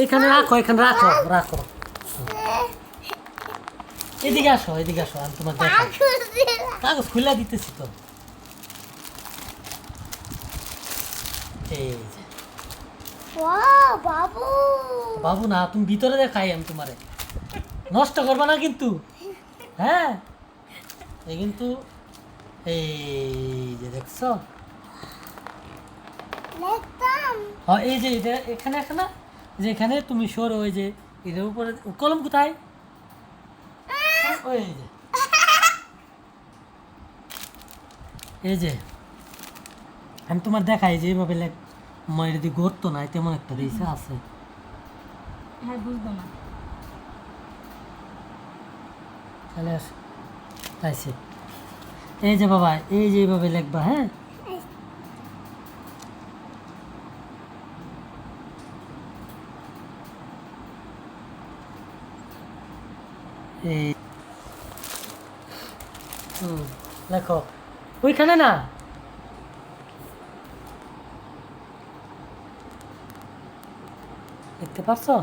এখানে রাখো, এখানে রাখো, রাখো। এদিকে আসো, এদিকে আসো, আমি তোমার দেখো কাগজ খুলে দিতেছি তো। এই যে বাবু বাবু না, তুমি ভিতরে দেখাই আমি তোমারে, নষ্ট করবে না কিন্তু। হ্যাঁ, এই কিন্তু এই যে দেখছো, হ্যাঁ এই যে এটা এখানে এখানে যে এখানে তুমি সরো, ওই যে এটার উপরে কলম কোথায়, ওই যে এই যে আমি তোমার দেখাই যে এইভাবে লেখ, মই যদি গড়তো না তেমন একটা দিয়েছে আছে। হ্যাঁ বুঝবো না। চলে আস, আইসে এই যে বাবা, এই যে এইভাবে লিখবা। হ্যাঁ, এই লেখো ওইখানে না, দেখতে পারছো?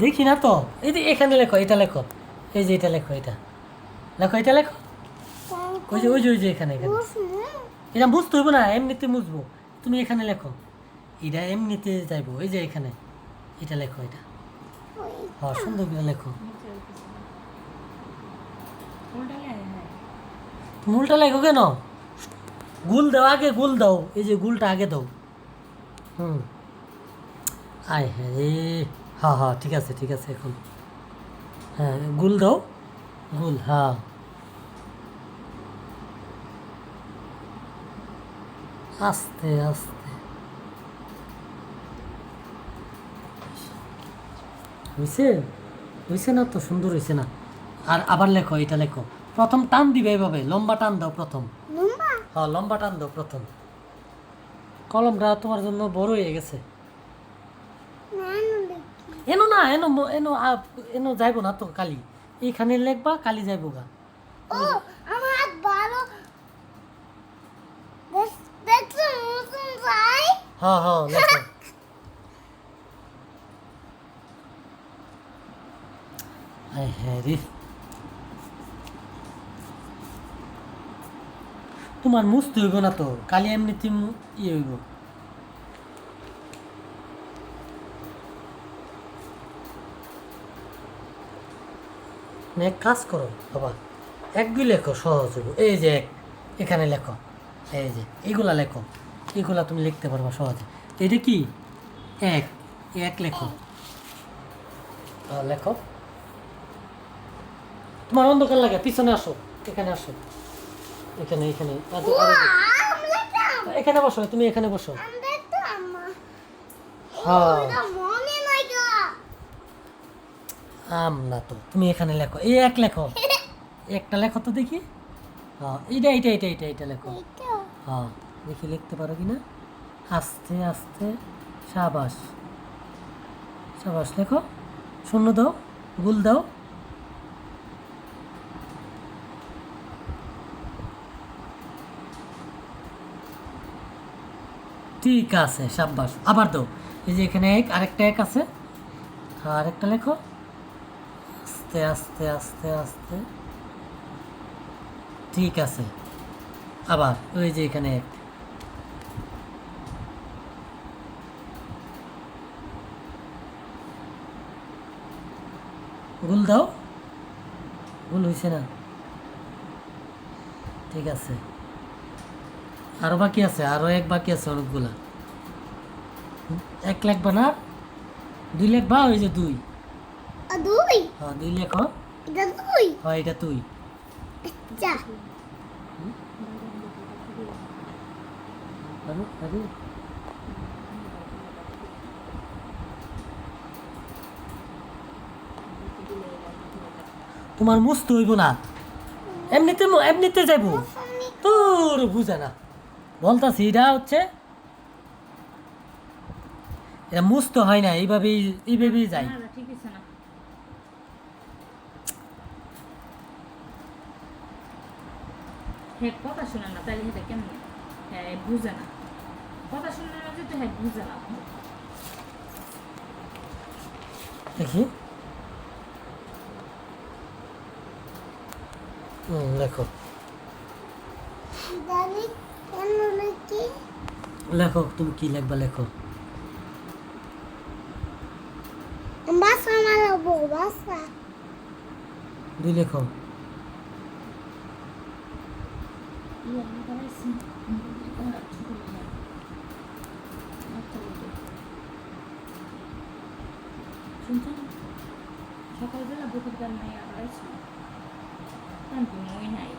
দেখি না তো, এই যে এখানে লেখো, এটা লেখো, এই যে এটা লেখো, এটা লেখো, এটা লেখো, ওই যে ওই যে ওই যে এখানে এখানে এটা বুঝতে হইব না, এমনিতে বুঝবো। তুমি এখানে লেখো, এটা এমনিতে যাইবো, এই যে এখানে এটা লেখো, এটা হ্যাঁ সুন্দর করে লেখো। তুমি উল্টা লেখো কেন? গুল দাও আগে, গুল দাও, এই যে গুলটা আগে দাও। আয় হ্যাঁ রে, হ্যাঁ হ্যাঁ ঠিক আছে ঠিক আছে, এখন হ্যাঁ গুল দাও, গুল, হ্যাঁ আস্তে আস্তে হয়েছে, হয়েছে না তো, সুন্দর হয়েছে না? আর আবার লেখো, এটা লেখো, প্রথম টান দিবে এইভাবে, লম্বা টান দাও প্রথম, হ্যাঁ লম্বা টান দাও প্রথম। কলমটা তোমার জন্য বড় হয়ে গেছে। এনো না, এনো এনো এনো যাইবো না তো কালি, এইখানে লেখবা, কালি যাইবো গা। হ্যাঁ হ্যাঁ লেখো। আয় হ্যাঁ রে, তোমার মুছতে হইব না তো, কালি এমনিতে ইয়ে হইব। এক কাজ করো বাবা, এক দুই লেখো, সহজ হইব। এই যে এক, এখানে লেখো, এই যে এইগুলা লেখো, এইগুলা তুমি লিখতে পারবা সহজে। এটা কি এক, এক লেখো, লেখো। তোমার অন্ধকার লাগে, পিছনে আসো, এখানে আসো, এখানে এখানে এখানে বসো, তুমি এখানে বসো। হ্যাঁ আম না তো, তুমি এখানে লেখো, এই এক লেখো, একটা লেখো তো দেখি। হ্যাঁ এইটা এইটা এইটা এইটা এইটা লেখো, হ্যাঁ দেখি লিখতে পারো কি না। আস্তে আস্তে, সাবাস সাবাস, লেখো, শূন্য দাও, গুল দাও, ঠিক আছে, সাব্বাস। আবার দাও, এই যে এখানে এক, আরেকটা এক আছে, হ্যাঁ আরেকটা লেখো, আস্তে আস্তে আস্তে আস্তে, ঠিক আছে। আবার ওই যে এখানে এক, গুল দাও, গুল হয়েছে না, ঠিক আছে। আরো বাকি আছে, আরো এক বাকি আছে অনেকগুলা। এক লেখবা না, দুই লেখবা, ওই যে দুই, হ্যাঁ দুই লেখো, হ্যাঁ এটা তুই। আরে আরে, তোমার মুছতে হইব না, এমনিতে এমনিতে যাইব, তোর বুঝে না বলতাছি। এটা হচ্ছে, এটা মুছতে হয় না, এইভাবেই এইভাবেই যাই। ঠিক আছে না। হ্যাঁ কথা শুনে না তাহলে এটা কেমন হ্যাঁ বুঝে না কথা শুনে না যে তো হ্যাঁ বুঝে না দেখি লেখো দাদি কেন নাকি লেখো তুমি কি লিখবা লেখো বাসা মারাবো বাসা দুই লেখো ইয়ে আমি করাইছি শুনছেন সকালবেলা বুকের গান নাই আর করাইছি কারণ তুমি নাই